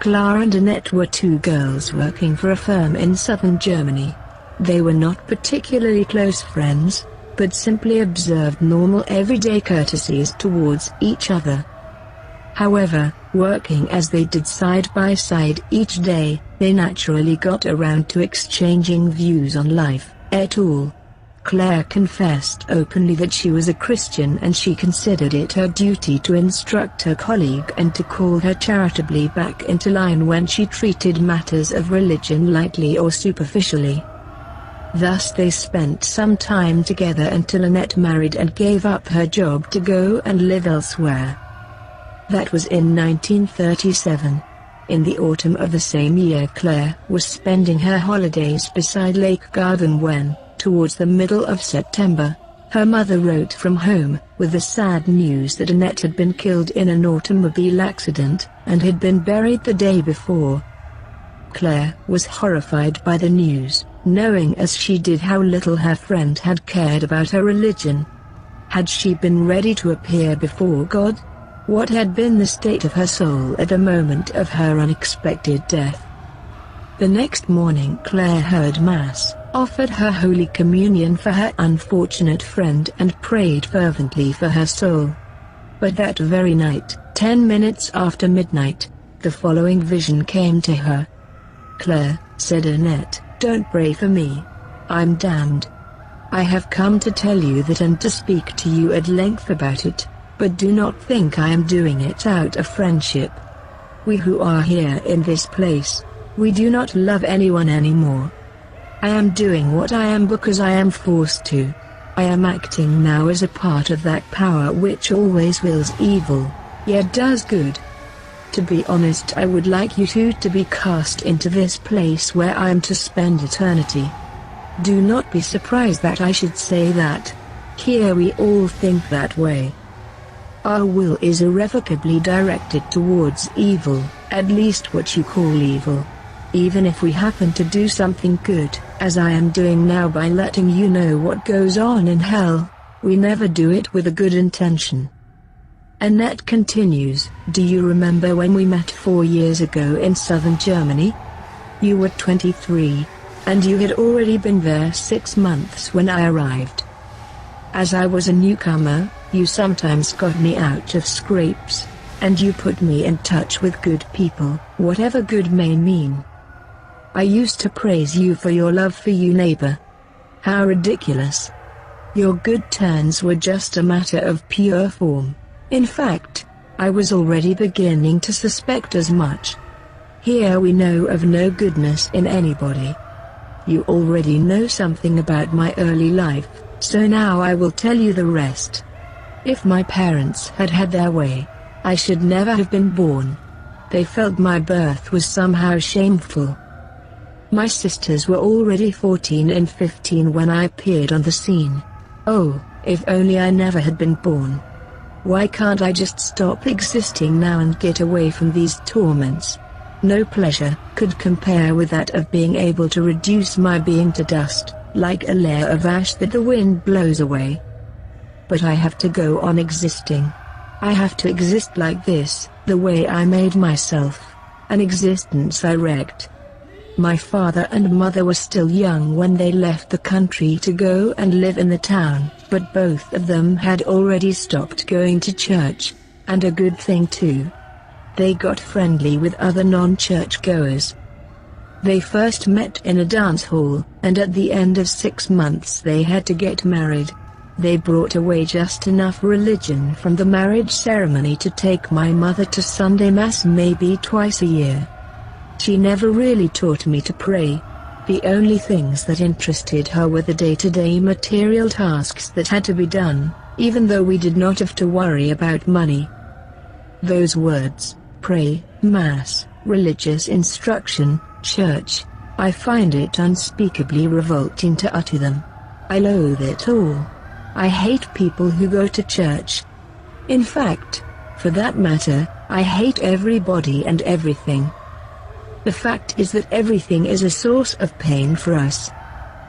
Clara and Annette were two girls working for a firm in southern Germany. They were not particularly close friends, but simply observed normal everyday courtesies towards each other. However, working as they did side by side each day, they naturally got around to exchanging views on life, et al. Claire confessed openly that she was a Christian and she considered it her duty to instruct her colleague and to call her charitably back into line when she treated matters of religion lightly or superficially. Thus they spent some time together until Annette married and gave up her job to go and live elsewhere. That was in 1937. In the autumn of the same year, Claire was spending her holidays beside Lake Gargan when, towards the middle of September, her mother wrote from home, with the sad news that Annette had been killed in an automobile accident, and had been buried the day before. Claire was horrified by the news, knowing as she did how little her friend had cared about her religion. Had she been ready to appear before God? What had been the state of her soul at the moment of her unexpected death? The next morning Claire heard Mass, offered her Holy Communion for her unfortunate friend and prayed fervently for her soul. But that very night, 10 minutes after midnight, the following vision came to her. "Claire," said Annette, "don't pray for me. I'm damned. I have come to tell you that and to speak to you at length about it, but do not think I am doing it out of friendship. We who are here in this place, we do not love anyone anymore. I am doing what I am because I am forced to. I am acting now as a part of that power which always wills evil, yet does good. To be honest, I would like you two to be cast into this place where I am to spend eternity. Do not be surprised that I should say that. Here we all think that way. Our will is irrevocably directed towards evil, at least what you call evil. Even if we happen to do something good, as I am doing now by letting you know what goes on in hell, we never do it with a good intention." Annette continues, "Do you remember when we met 4 years ago in southern Germany? You were 23, and you had already been there 6 months when I arrived. As I was a newcomer, you sometimes got me out of scrapes, and you put me in touch with good people, whatever good may mean. I used to praise you for your love for your neighbor. How ridiculous. Your good turns were just a matter of pure form. In fact, I was already beginning to suspect as much. Here we know of no goodness in anybody. You already know something about my early life, so now I will tell you the rest. If my parents had had their way, I should never have been born. They felt my birth was somehow shameful. My sisters were already 14 and 15 when I appeared on the scene. Oh, if only I never had been born. Why can't I just stop existing now and get away from these torments? No pleasure could compare with that of being able to reduce my being to dust, like a layer of ash that the wind blows away. But I have to go on existing. I have to exist like this, the way I made myself. An existence I wrecked. My father and mother were still young when they left the country to go and live in the town, but both of them had already stopped going to church, and a good thing too. They got friendly with other non-church goers. They first met in a dance hall, and at the end of 6 months they had to get married. They brought away just enough religion from the marriage ceremony to take my mother to Sunday Mass maybe twice a year. She never really taught me to pray. The only things that interested her were the day-to-day material tasks that had to be done, even though we did not have to worry about money. Those words, pray, Mass, religious instruction, church, I find it unspeakably revolting to utter them. I loathe it all. I hate people who go to church. In fact, for that matter, I hate everybody and everything. The fact is that everything is a source of pain for us.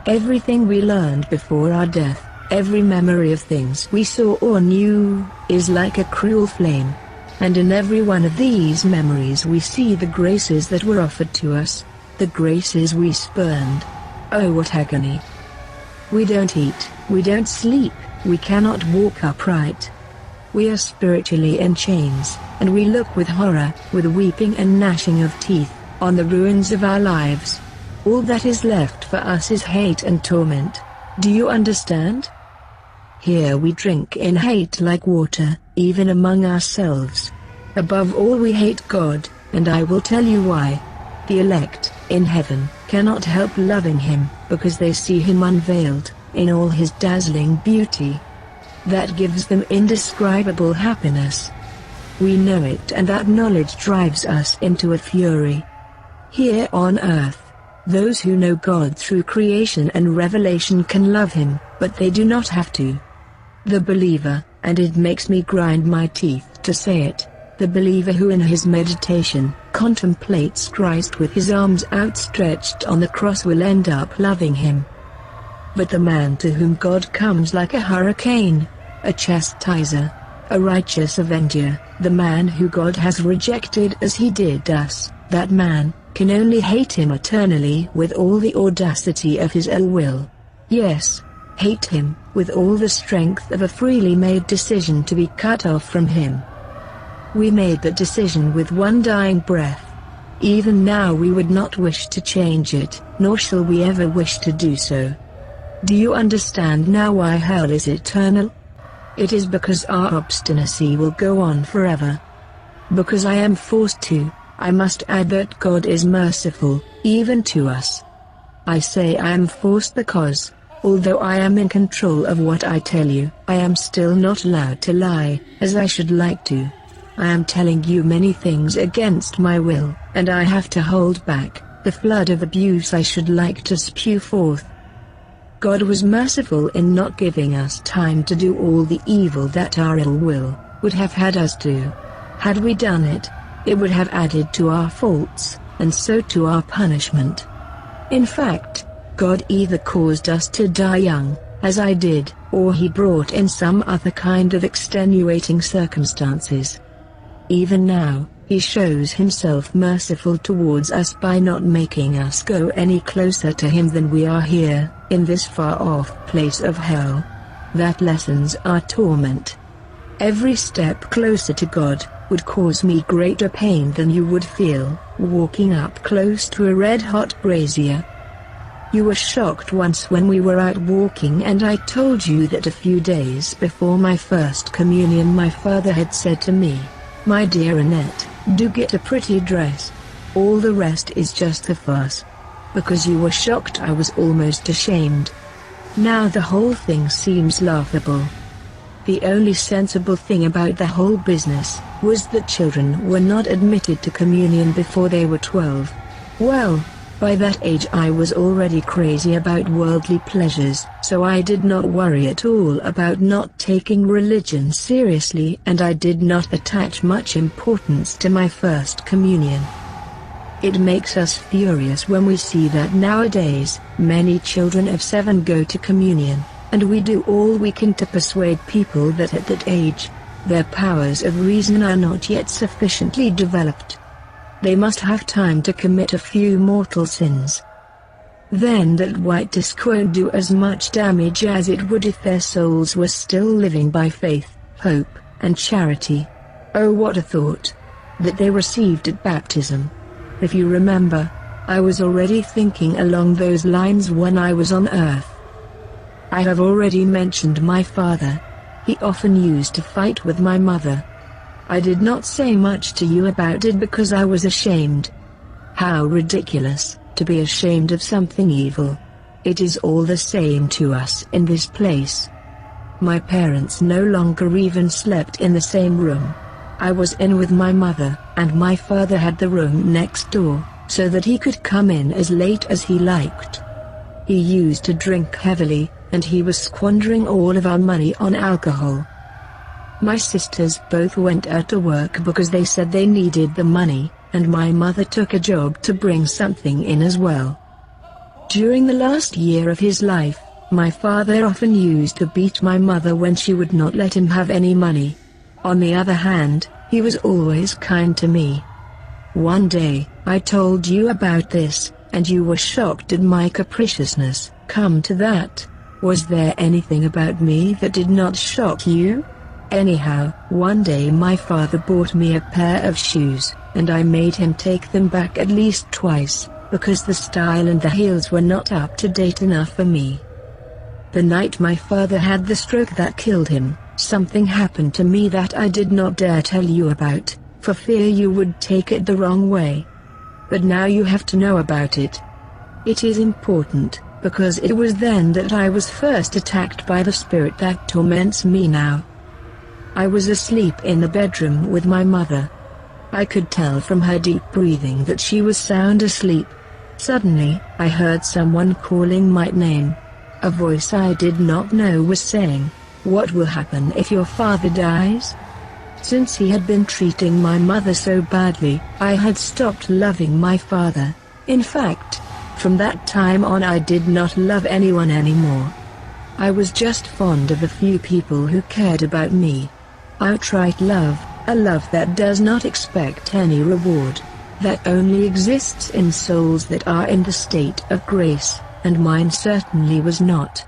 Everything we learned before our death, every memory of things we saw or knew, is like a cruel flame. and in every one of these memories we see the graces that were offered to us, the graces we spurned. Oh, what agony! We don't eat, we don't sleep, we cannot walk upright. We are spiritually in chains, and we look with horror, with weeping and gnashing of teeth, on the ruins of our lives. All that is left for us is hate and torment. Do you understand? Here we drink in hate like water, even among ourselves. Above all we hate God, and I will tell you why. The elect, in heaven, cannot help loving Him, because they see Him unveiled, in all His dazzling beauty. That gives them indescribable happiness. We know it, and that knowledge drives us into a fury. Here on earth, those who know God through creation and revelation can love Him, but they do not have to. The believer, and it makes me grind my teeth to say it, the believer who in his meditation contemplates Christ with his arms outstretched on the cross will end up loving Him. But the man to whom God comes like a hurricane, a chastiser, a righteous avenger, the man who God has rejected as He did us, that man can only hate Him eternally with all the audacity of his ill will. Yes, hate Him with all the strength of a freely made decision to be cut off from Him. We made that decision with one dying breath. Even now we would not wish to change it, nor shall we ever wish to do so. Do you understand now why hell is eternal? It is because our obstinacy will go on forever. Because I am forced to, I must add that God is merciful, even to us. I say I am forced because, although I am in control of what I tell you, I am still not allowed to lie, as I should like to. I am telling you many things against my will, and I have to hold back the flood of abuse I should like to spew forth. God was merciful in not giving us time to do all the evil that our ill will would have had us do. Had we done it, it would have added to our faults, and so to our punishment. In fact, God either caused us to die young, as I did, or He brought in some other kind of extenuating circumstances. Even now, He shows Himself merciful towards us by not making us go any closer to Him than we are here, in this far-off place of hell. That lessens our torment. Every step closer to God would cause me greater pain than you would feel, walking up close to a red-hot brazier. You were shocked once when we were out walking and I told you that a few days before my first communion my father had said to me, "My dear Annette, do get a pretty dress. All the rest is just a farce." Because you were shocked I was almost ashamed. Now the whole thing seems laughable. The only sensible thing about the whole business was that children were not admitted to communion before they were 12. Well, by that age I was already crazy about worldly pleasures, so I did not worry at all about not taking religion seriously, and I did not attach much importance to my first communion. It makes us furious when we see that nowadays, many children of 7 go to communion, and we do all we can to persuade people that at that age, their powers of reason are not yet sufficiently developed. They must have time to commit a few mortal sins. Then that white disc won't do as much damage as it would if their souls were still living by faith, hope, and charity. Oh, what a thought! That they received at baptism. If you remember, I was already thinking along those lines when I was on earth. I have already mentioned my father. He often used to fight with my mother. I did not say much to you about it because I was ashamed. How ridiculous, to be ashamed of something evil. It is all the same to us in this place. My parents no longer even slept in the same room. I was in with my mother, and my father had the room next door, so that he could come in as late as he liked. He used to drink heavily, and he was squandering all of our money on alcohol. My sisters both went out to work because they said they needed the money, and my mother took a job to bring something in as well. During the last year of his life, my father often used to beat my mother when she would not let him have any money. On the other hand, He was always kind to me. One day, I told you about this, and you were shocked at my capriciousness. Come to that. Was there anything about me that did not shock you? Anyhow, one day my father bought me a pair of shoes, and I made him take them back at least twice, because the style and the heels were not up to date enough for me. The night my father had the stroke that killed him, something happened to me that I did not dare tell you about, for fear you would take it the wrong way. But now you have to know about it. It is important, because it was then that I was first attacked by the spirit that torments me now. I was asleep in the bedroom with my mother. I could tell from her deep breathing that she was sound asleep. Suddenly, I heard someone calling my name. A voice I did not know was saying, "What will happen if your father dies?" Since he had been treating my mother so badly, I had stopped loving my father. In fact, from that time on I did not love anyone anymore. I was just fond of a few people who cared about me. Outright love, a love that does not expect any reward, that only exists in souls that are in the state of grace, and mine certainly was not.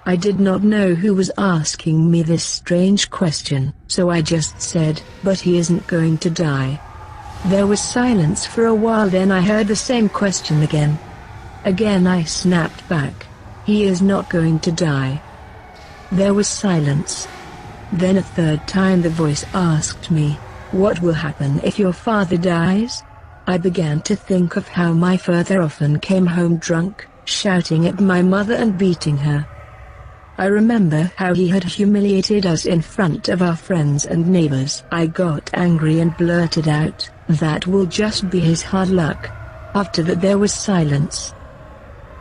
I did not know who was asking me this strange question, so I just said, "But he isn't going to die." There was silence for a while, then I heard the same question again. Again I snapped back, "He is not going to die." There was silence. Then a third time the voice asked me, "What will happen if your father dies?" I began to think of how my father often came home drunk, shouting at my mother and beating her. I remember how he had humiliated us in front of our friends and neighbors. I got angry and blurted out, "That will just be his hard luck." After that there was silence.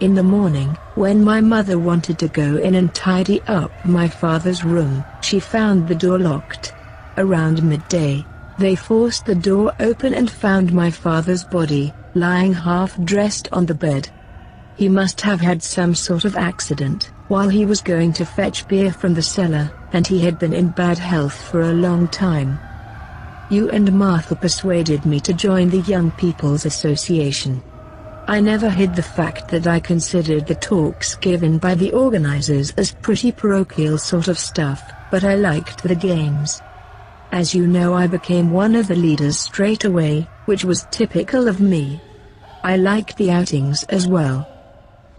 In the morning, when my mother wanted to go in and tidy up my father's room, she found the door locked. Around midday, they forced the door open and found my father's body, lying half-dressed on the bed. He must have had some sort of accident while he was going to fetch beer from the cellar, and he had been in bad health for a long time. You and Martha persuaded me to join the Young People's Association. I never hid the fact that I considered the talks given by the organizers as pretty parochial sort of stuff, but I liked the games. As you know, I became one of the leaders straight away, which was typical of me. I liked the outings as well.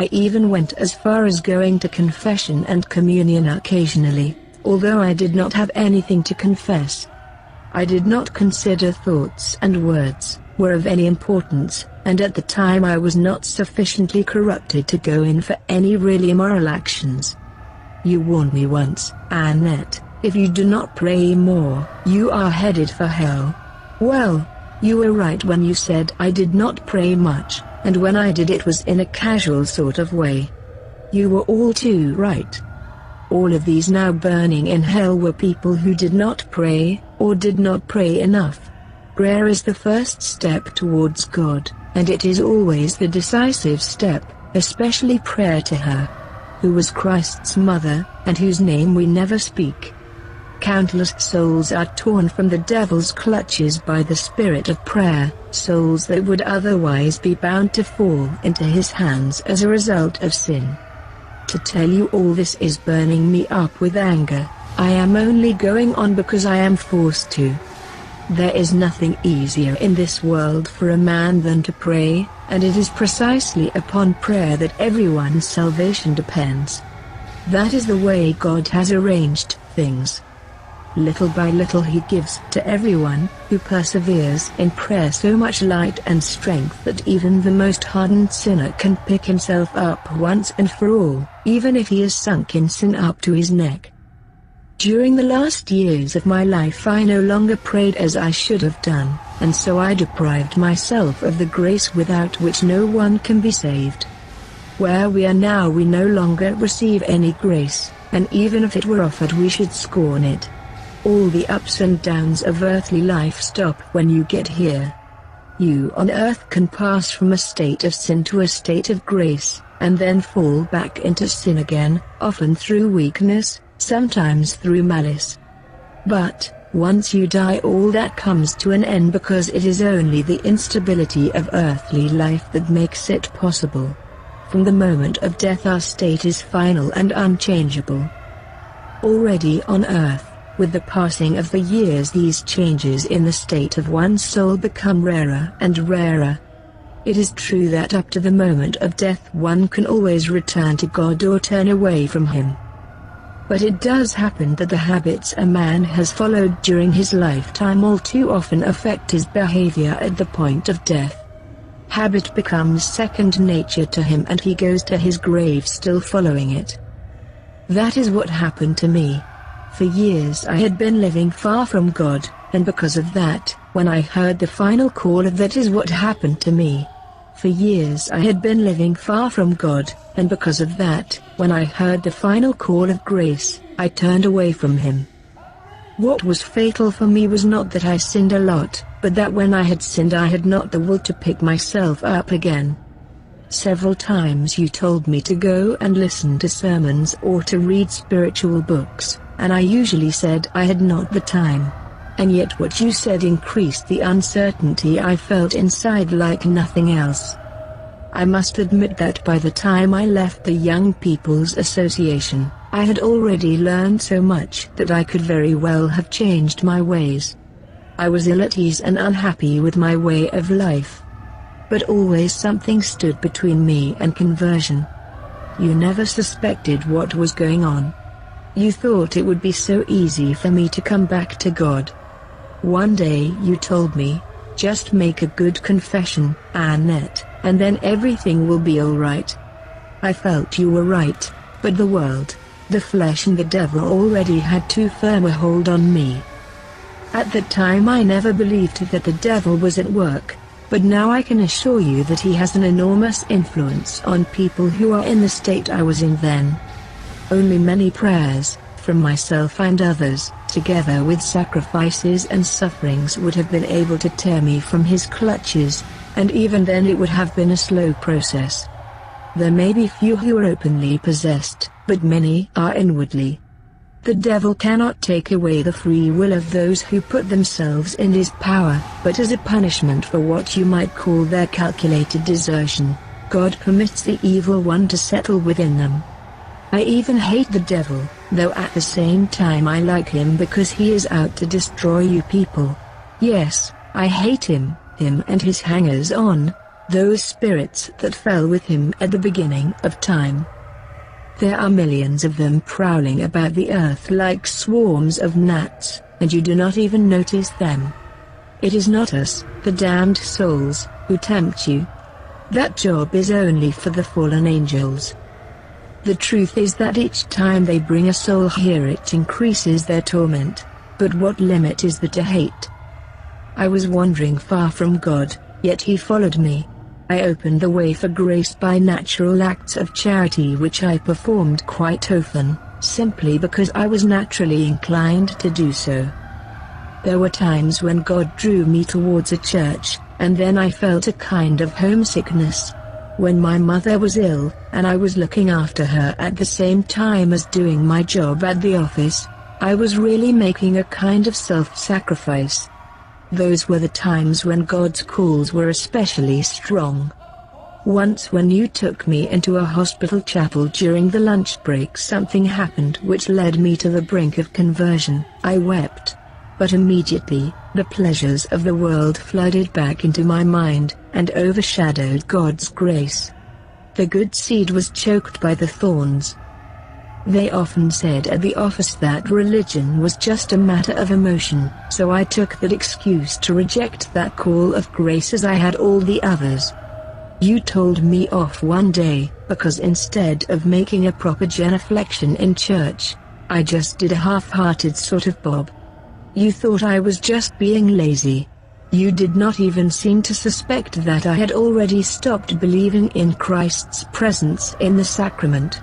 I even went as far as going to confession and communion occasionally, although I did not have anything to confess. I did not consider thoughts and words were of any importance, and at the time I was not sufficiently corrupted to go in for any really immoral actions. You warned me once, Annette, if you do not pray more, you are headed for hell. Well, you were right when you said I did not pray much, and when I did it was in a casual sort of way. You were all too right. All of these now burning in hell were people who did not pray, or did not pray enough. Prayer is the first step towards God, and it is always the decisive step, especially prayer to her, who was Christ's mother, and whose name we never speak. Countless souls are torn from the devil's clutches by the spirit of prayer, souls that would otherwise be bound to fall into his hands as a result of sin. To tell you all this is burning me up with anger. I am only going on because I am forced to. There is nothing easier in this world for a man than to pray, and it is precisely upon prayer that everyone's salvation depends. That is the way God has arranged things. Little by little he gives to everyone who perseveres in prayer so much light and strength that even the most hardened sinner can pick himself up once and for all, even if he is sunk in sin up to his neck. During the last years of my life I no longer prayed as I should have done, and so I deprived myself of the grace without which no one can be saved. Where we are now we no longer receive any grace, and even if it were offered we should scorn it. All the ups and downs of earthly life stop when you get here. You on earth can pass from a state of sin to a state of grace, and then fall back into sin again, often through weakness, sometimes through malice. But, Once you die, all that comes to an end, because it is only the instability of earthly life that makes it possible. From the moment of death our state is final and unchangeable. Already on earth, with the passing of the years, these changes in the state of one's soul become rarer and rarer. It is true that up to the moment of death one can always return to God or turn away from Him. But it does happen that the habits a man has followed during his lifetime all too often affect his behavior at the point of death. Habit becomes second nature to him and he goes to his grave still following it. That is what happened to me. For years I had been living far from God, and because of that, when I heard the final call of that is what happened to me. For years I had been living far from God, and because of that, when I heard the final call of grace, I turned away from Him. What was fatal for me was not that I sinned a lot, but that when I had sinned I had not the will to pick myself up again. Several times you told me to go and listen to sermons or to read spiritual books, and I usually said I had not the time. And yet what you said increased the uncertainty I felt inside like nothing else. I must admit that by the time I left the Young People's Association, I had already learned so much that I could very well have changed my ways. I was ill at ease and unhappy with my way of life. But always something stood between me and conversion. You never suspected what was going on. You thought it would be so easy for me to come back to God. One day you told me, just make a good confession, Annette, and then everything will be alright. I felt you were right, but the world, the flesh and the devil already had too firm a hold on me. At that time I never believed that the devil was at work, but now I can assure you that he has an enormous influence on people who are in the state I was in then. Only many prayers, from myself and others, together with sacrifices and sufferings would have been able to tear me from his clutches, and even then it would have been a slow process. There may be few who are openly possessed, but many are inwardly. The devil cannot take away the free will of those who put themselves in his power, but as a punishment for what you might call their calculated desertion, God permits the evil one to settle within them. I even hate the devil, though at the same time I like him because he is out to destroy you people. Yes, I hate him and his hangers-on, those spirits that fell with him at the beginning of time. There are millions of them prowling about the earth like swarms of gnats, and you do not even notice them. It is not us, the damned souls, who tempt you. That job is only for the fallen angels. The truth is that each time they bring a soul here it increases their torment, but what limit is there to hate? I was wandering far from God, yet He followed me. I opened the way for grace by natural acts of charity which I performed quite often, simply because I was naturally inclined to do so. There were times when God drew me towards a church, and then I felt a kind of homesickness. When my mother was ill, and I was looking after her at the same time as doing my job at the office, I was really making a kind of self-sacrifice. Those were the times when God's calls were especially strong. Once when you took me into a hospital chapel during the lunch break, something happened which led me to the brink of conversion. I wept. But immediately, the pleasures of the world flooded back into my mind, and overshadowed God's grace. The good seed was choked by the thorns. They often said at the office that religion was just a matter of emotion, so I took that excuse to reject that call of grace as I had all the others. You told me off one day, because instead of making a proper genuflection in church, I just did a half-hearted sort of bob. You thought I was just being lazy. You did not even seem to suspect that I had already stopped believing in Christ's presence in the sacrament.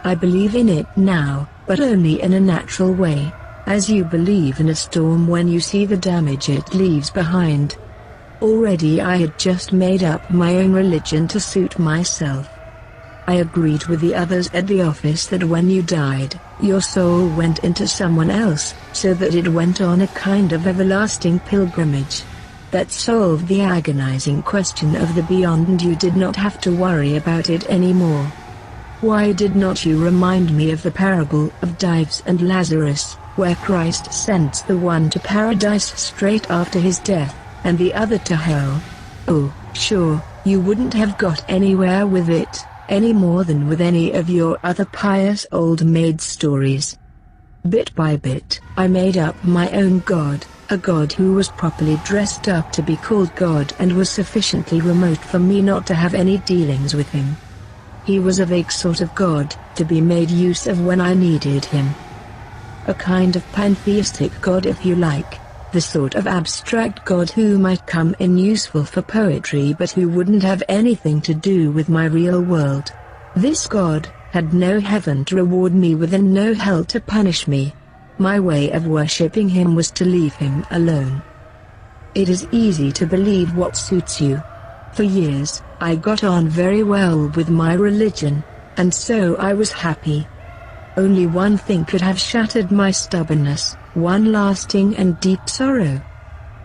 I believe in it now, but only in a natural way, as you believe in a storm when you see the damage it leaves behind. Already I had just made up my own religion to suit myself. I agreed with the others at the office that when you died, your soul went into someone else, so that it went on a kind of everlasting pilgrimage. That solved the agonizing question of the beyond, and you did not have to worry about it anymore. Why did not you remind me of the parable of Dives and Lazarus, where Christ sends the one to paradise straight after his death, and the other to hell? Oh, sure, you wouldn't have got anywhere with it, any more than with any of your other pious old maid stories. Bit by bit, I made up my own god, a god who was properly dressed up to be called God and was sufficiently remote for me not to have any dealings with him. He was a vague sort of god, to be made use of when I needed him. A kind of pantheistic god, if you like, the sort of abstract god who might come in useful for poetry but who wouldn't have anything to do with my real world. This god had no heaven to reward me with and no hell to punish me. My way of worshipping him was to leave him alone. It is easy to believe what suits you. For years, I got on very well with my religion, and so I was happy. Only one thing could have shattered my stubbornness, one lasting and deep sorrow.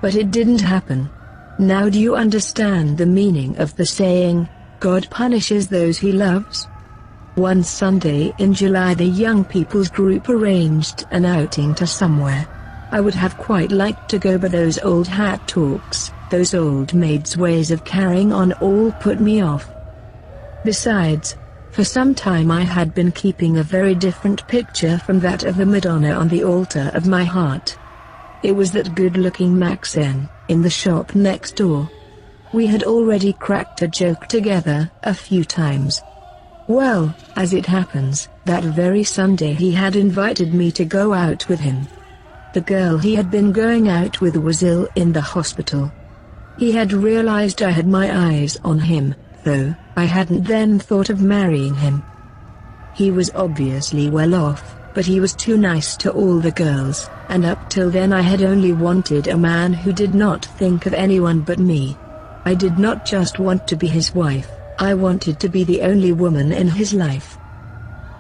But it didn't happen. Now do you understand the meaning of the saying, God punishes those he loves? One Sunday in July the young people's group arranged an outing to somewhere. I would have quite liked to go, but those old hat talks, those old maids' ways of carrying on all put me off. Besides, for some time I had been keeping a very different picture from that of the Madonna on the altar of my heart. It was that good-looking Max in the shop next door. We had already cracked a joke together a few times. Well, as it happens, that very Sunday he had invited me to go out with him. The girl he had been going out with was ill in the hospital. He had realized I had my eyes on him, though I hadn't then thought of marrying him. He was obviously well off, but he was too nice to all the girls, and up till then I had only wanted a man who did not think of anyone but me. I did not just want to be his wife, I wanted to be the only woman in his life.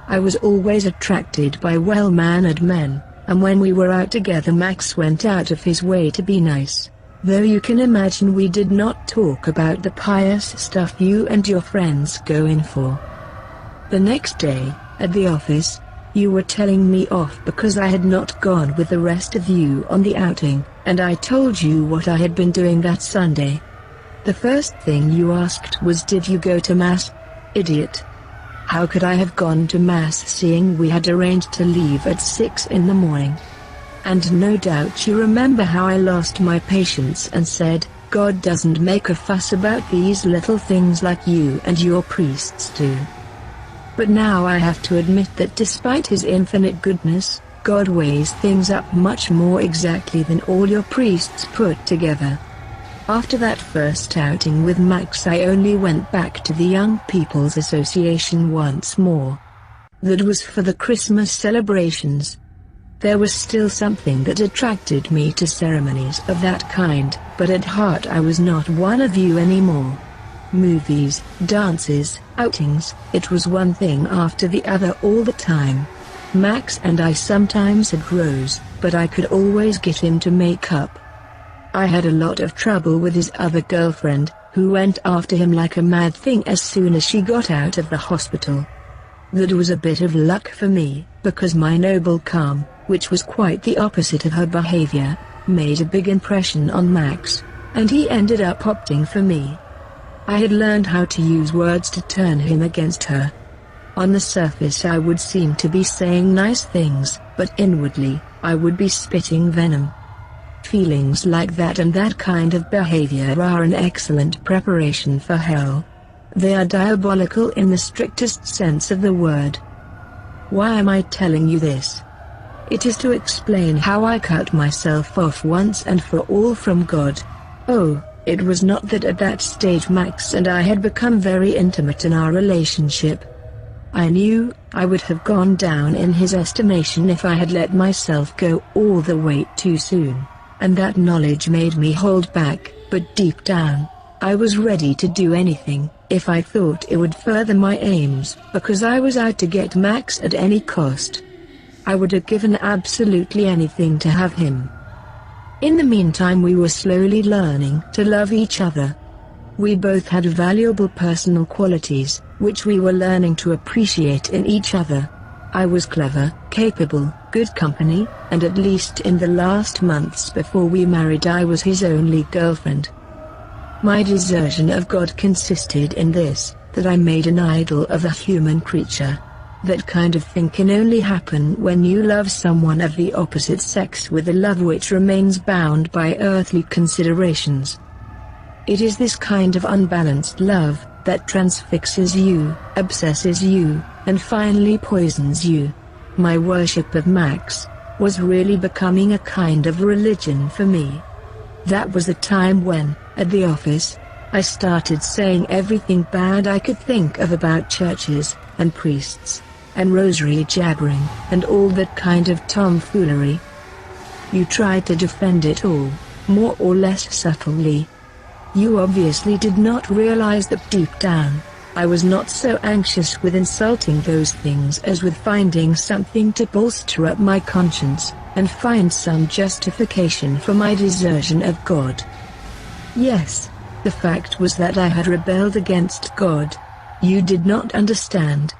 I was always attracted by well-mannered men, and when we were out together Max went out of his way to be nice, though you can imagine we did not talk about the pious stuff you and your friends go in for. The next day, at the office, you were telling me off because I had not gone with the rest of you on the outing, and I told you what I had been doing that Sunday. The first thing you asked was, did you go to Mass? Idiot. How could I have gone to Mass seeing we had arranged to leave at 6 in the morning? And no doubt you remember how I lost my patience and said, God doesn't make a fuss about these little things like you and your priests do. But now I have to admit that despite his infinite goodness, God weighs things up much more exactly than all your priests put together. After that first outing with Max I only went back to the Young People's Association once more. That was for the Christmas celebrations. There was still something that attracted me to ceremonies of that kind, but at heart I was not one of you anymore. Movies, dances, outings, it was one thing after the other all the time. Max and I sometimes had rows, but I could always get him to make up. I had a lot of trouble with his other girlfriend, who went after him like a mad thing as soon as she got out of the hospital. That was a bit of luck for me, because my noble calm, which was quite the opposite of her behavior, made a big impression on Max, and he ended up opting for me. I had learned how to use words to turn him against her. On the surface I would seem to be saying nice things, but inwardly, I would be spitting venom. Feelings like that and that kind of behavior are an excellent preparation for hell. They are diabolical in the strictest sense of the word. Why am I telling you this? It is to explain how I cut myself off once and for all from God. Oh, it was not that at that stage Max and I had become very intimate in our relationship. I knew I would have gone down in his estimation if I had let myself go all the way too soon, and that knowledge made me hold back, but deep down, I was ready to do anything, If I thought it would further my aims, because I was out to get Max at any cost, I would have given absolutely anything to have him. In the meantime, we were slowly learning to love each other. We both had valuable personal qualities, which we were learning to appreciate in each other. I was clever, capable, good company, and at least in the last months before we married I was his only girlfriend. My desertion of God consisted in this, that I made an idol of a human creature. That kind of thing can only happen when you love someone of the opposite sex with a love which remains bound by earthly considerations. It is this kind of unbalanced love that transfixes you, obsesses you, and finally poisons you. My worship of Max was really becoming a kind of religion for me. That was the time when, at the office, I started saying everything bad I could think of about churches, and priests, and rosary jabbering, and all that kind of tomfoolery. You tried to defend it all, more or less subtly. You obviously did not realize that deep down, I was not so anxious with insulting those things as with finding something to bolster up my conscience, and find some justification for my desertion of God. Yes, the fact was that I had rebelled against God. You did not understand.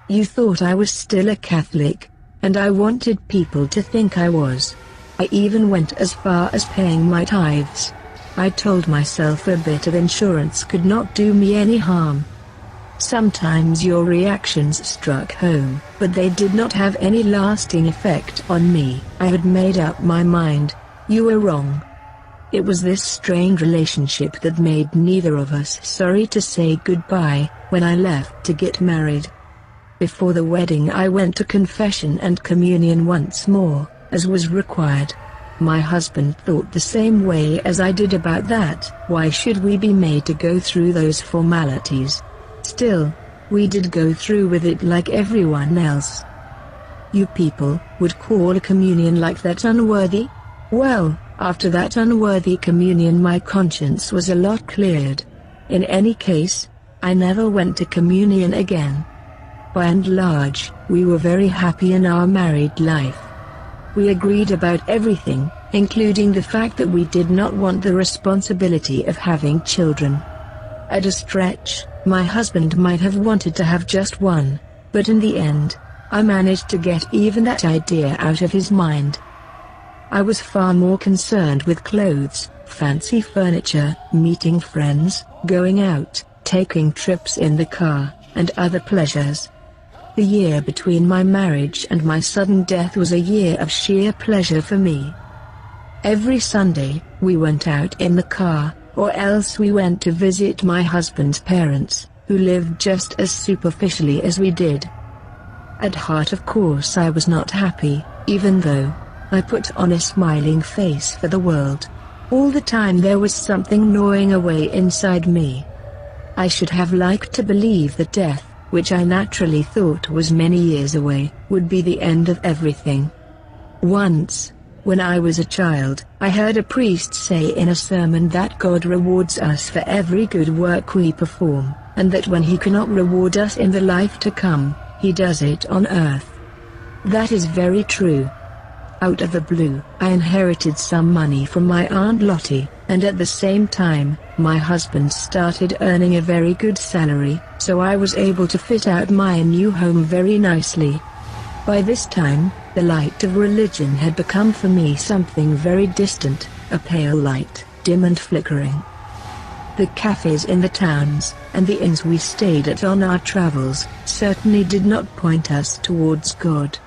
You thought I was still a Catholic, and I wanted people to think I was. I even went as far as paying my tithes. I told myself a bit of insurance could not do me any harm. Sometimes your reactions struck home, but they did not have any lasting effect on me. I had made up my mind. You were wrong. It was this strained relationship that made neither of us sorry to say goodbye when I left to get married. Before the wedding I went to confession and communion once more, as was required. My husband thought the same way as I did about that. Why should we be made to go through those formalities? Still, we did go through with it like everyone else. You people would call a communion like that unworthy? Well, after that unworthy communion my conscience was a lot cleared. In any case, I never went to communion again. By and large, we were very happy in our married life. We agreed about everything, including the fact that we did not want the responsibility of having children. At a stretch, my husband might have wanted to have just one, but in the end, I managed to get even that idea out of his mind. I was far more concerned with clothes, fancy furniture, meeting friends, going out, taking trips in the car, and other pleasures. The year between my marriage and my sudden death was a year of sheer pleasure for me. Every Sunday, we went out in the car, or else we went to visit my husband's parents, who lived just as superficially as we did. At heart, of course, I was not happy, even though I put on a smiling face for the world. All the time there was something gnawing away inside me. I should have liked to believe that death, which I naturally thought was many years away, would be the end of everything. Once, when I was a child, I heard a priest say in a sermon that God rewards us for every good work we perform, and that when He cannot reward us in the life to come, He does it on earth. That is very true. Out of the blue, I inherited some money from my Aunt Lottie, and at the same time, my husband started earning a very good salary, so I was able to fit out my new home very nicely. By this time, the light of religion had become for me something very distant, a pale light, dim and flickering. The cafes in the towns, and the inns we stayed at on our travels, certainly did not point us towards God.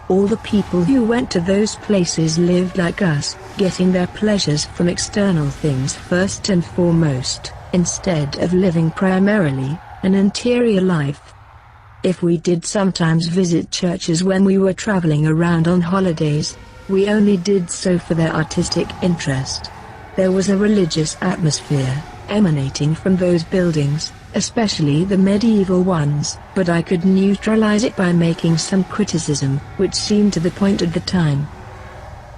All the people who went to those places lived like us, getting their pleasures from external things first and foremost, instead of living primarily an interior life. If we did sometimes visit churches when we were traveling around on holidays, we only did so for their artistic interest. There was a religious atmosphere emanating from those buildings, especially the medieval ones, but I could neutralize it by making some criticism, which seemed to the point at the time.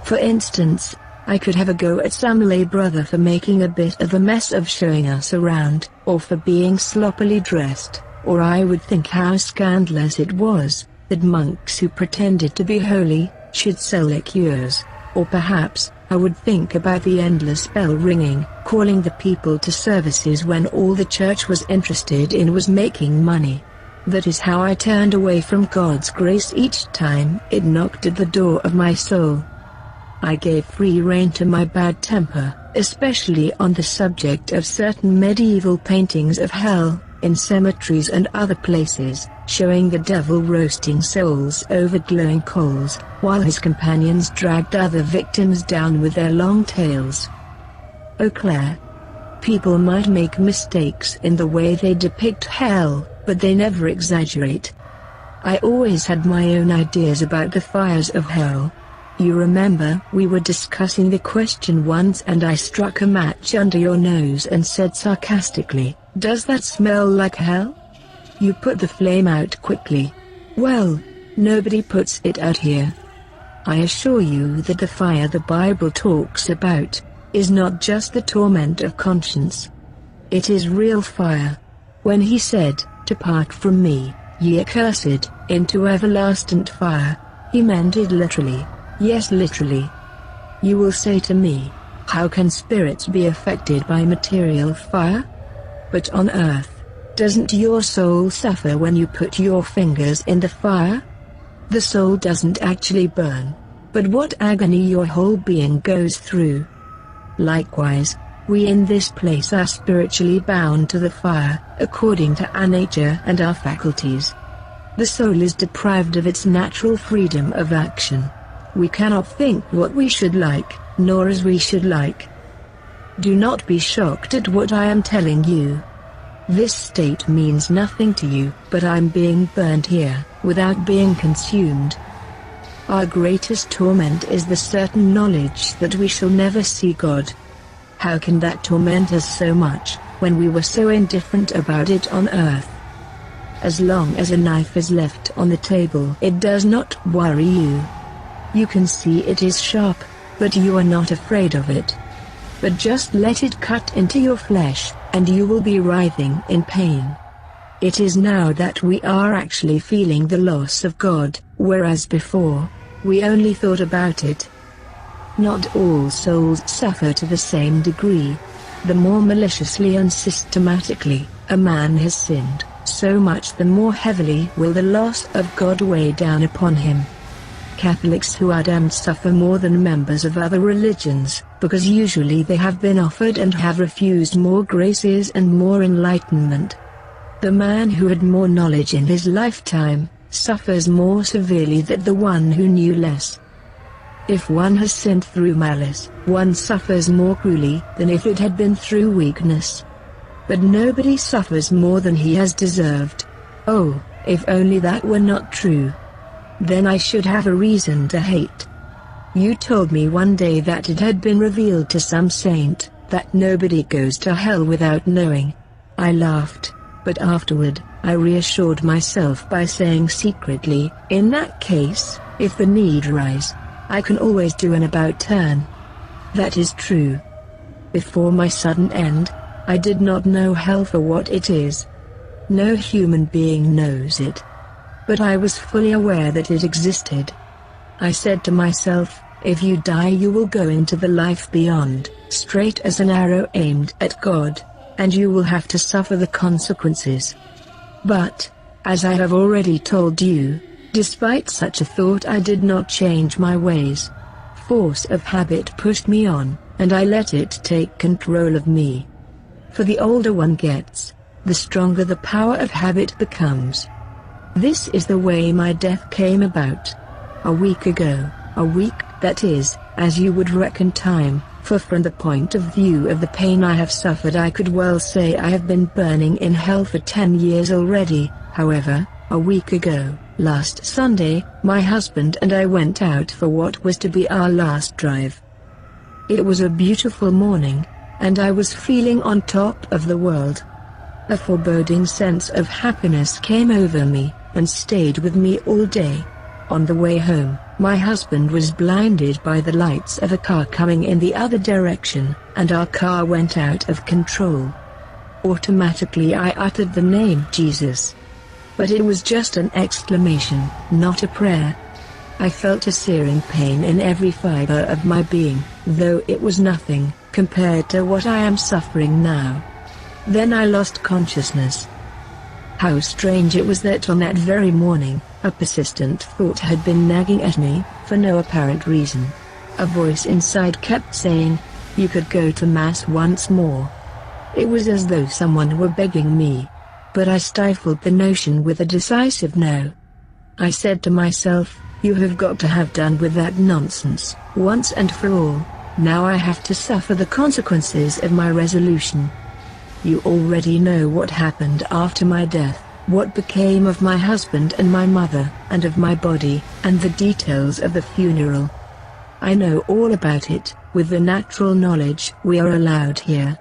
For instance, I could have a go at some lay brother for making a bit of a mess of showing us around, or for being sloppily dressed, or I would think how scandalous it was that monks who pretended to be holy should sell liqueurs, or perhaps I would think about the endless bell ringing, calling the people to services when all the church was interested in was making money. That is how I turned away from God's grace each time it knocked at the door of my soul. I gave free rein to my bad temper, especially on the subject of certain medieval paintings of hell, in cemeteries and other places, showing the devil roasting souls over glowing coals, while his companions dragged other victims down with their long tails. Oh Claire. People might make mistakes in the way they depict hell, but they never exaggerate. I always had my own ideas about the fires of hell. You remember we were discussing the question once and I struck a match under your nose and said sarcastically, "Does that smell like hell?" You put the flame out quickly. Well, nobody puts it out here. I assure you that the fire the Bible talks about is not just the torment of conscience. It is real fire. When he said, "Depart from me, ye accursed, into everlasting fire," he meant it literally. Yes, literally. You will say to me, how can spirits be affected by material fire? But on earth, doesn't your soul suffer when you put your fingers in the fire? The soul doesn't actually burn, but what agony your whole being goes through. Likewise, we in this place are spiritually bound to the fire, according to our nature and our faculties. The soul is deprived of its natural freedom of action. We cannot think what we should like, nor as we should like. Do not be shocked at what I am telling you. This state means nothing to you, but I'm being burned here, without being consumed. Our greatest torment is the certain knowledge that we shall never see God. How can that torment us so much, when we were so indifferent about it on earth? As long as a knife is left on the table, it does not worry you. You can see it is sharp, but you are not afraid of it. But just let it cut into your flesh, and you will be writhing in pain. It is now that we are actually feeling the loss of God, whereas before, we only thought about it. Not all souls suffer to the same degree. The more maliciously and systematically a man has sinned, so much the more heavily will the loss of God weigh down upon him. Catholics who are damned suffer more than members of other religions, because usually they have been offered and have refused more graces and more enlightenment. The man who had more knowledge in his lifetime, suffers more severely than the one who knew less. If one has sinned through malice, one suffers more cruelly than if it had been through weakness. But nobody suffers more than he has deserved. Oh, if only that were not true. Then I should have a reason to hate. You told me one day that it had been revealed to some saint that nobody goes to hell without knowing. I laughed, but afterward, I reassured myself by saying secretly, in that case, if the need arise, I can always do an about turn. That is true. Before my sudden end, I did not know hell for what it is. No human being knows it. But I was fully aware that it existed. I said to myself, if you die you will go into the life beyond, straight as an arrow aimed at God, and you will have to suffer the consequences. But, as I have already told you, despite such a thought I did not change my ways. Force of habit pushed me on, and I let it take control of me. For the older one gets, the stronger the power of habit becomes. This is the way my death came about. A week ago, a week, that is, as you would reckon time, for from the point of view of the pain I have suffered I could well say I have been burning in hell for 10 years already. However, a week ago, last Sunday, my husband and I went out for what was to be our last drive. It was a beautiful morning, and I was feeling on top of the world. A foreboding sense of happiness came over me, and stayed with me all day. On the way home, My husband was blinded by the lights of a car coming in the other direction, and our car went out of control. Automatically I uttered the name Jesus. But it was just an exclamation, not a prayer. I felt a searing pain in every fiber of my being, though it was nothing compared to what I am suffering now. Then I lost consciousness. How strange it was that on that very morning, a persistent thought had been nagging at me, for no apparent reason. A voice inside kept saying, "You could go to Mass once more." It was as though someone were begging me. But I stifled the notion with a decisive no. I said to myself, "You have got to have done with that nonsense, once and for all. Now I have to suffer the consequences of my resolution." You already know what happened after my death, what became of my husband and my mother, and of my body, and the details of the funeral. I know all about it, with the natural knowledge we are allowed here.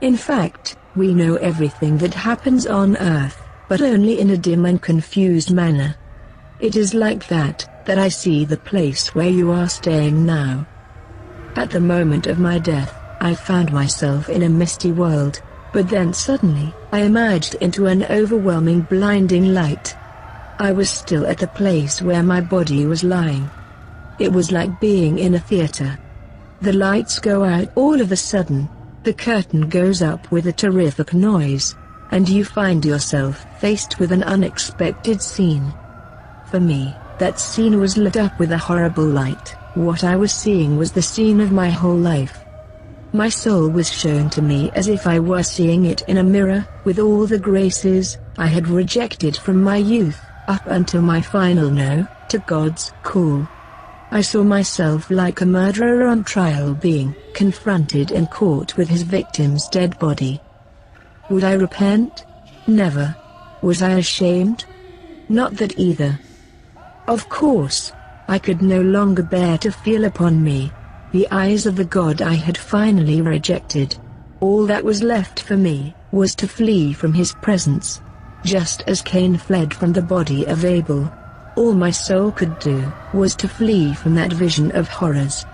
In fact, we know everything that happens on Earth, but only in a dim and confused manner. It is like that I see the place where you are staying now. At the moment of my death, I found myself in a misty world, but then suddenly, I emerged into an overwhelming blinding light. I was still at the place where my body was lying. It was like being in a theater. The lights go out all of a sudden, the curtain goes up with a terrific noise, and you find yourself faced with an unexpected scene. For me, that scene was lit up with a horrible light. What I was seeing was the scene of my whole life. My soul was shown to me as if I were seeing it in a mirror, with all the graces I had rejected from my youth, up until my final no to God's call. I saw myself like a murderer on trial being confronted in court with his victim's dead body. Would I repent? Never. Was I ashamed? Not that either. Of course, I could no longer bear to feel upon me the eyes of the God I had finally rejected. All that was left for me was to flee from his presence. Just as Cain fled from the body of Abel, all my soul could do was to flee from that vision of horrors.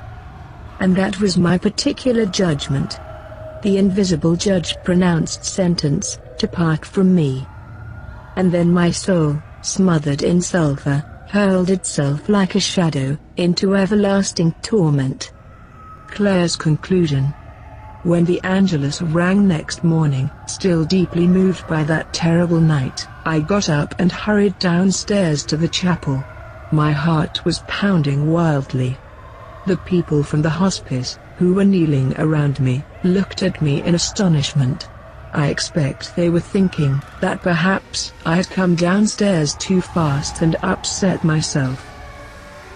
And that was my particular judgment. The invisible judge pronounced sentence, "Depart from me." And then my soul, smothered in sulfur, hurled itself like a shadow into everlasting torment. Claire's conclusion. When the Angelus rang next morning, still deeply moved by that terrible night, I got up and hurried downstairs to the chapel. My heart was pounding wildly. The people from the hospice, who were kneeling around me, looked at me in astonishment. I expect they were thinking that perhaps I had come downstairs too fast and upset myself.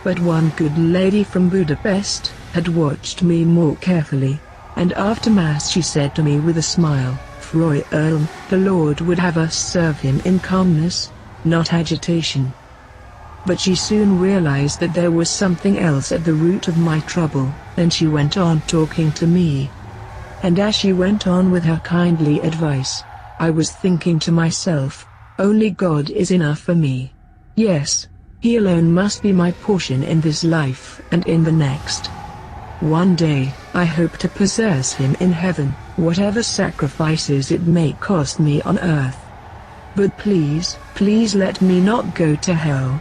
But one good lady from Budapest had watched me more carefully, and after Mass she said to me with a smile, "Frau Erlm, the Lord would have us serve him in calmness, not agitation." But she soon realized that there was something else at the root of my trouble, and she went on talking to me. And as she went on with her kindly advice, I was thinking to myself, only God is enough for me. Yes, He alone must be my portion in this life and in the next. One day, I hope to possess Him in heaven, whatever sacrifices it may cost me on earth. But please, please let me not go to hell.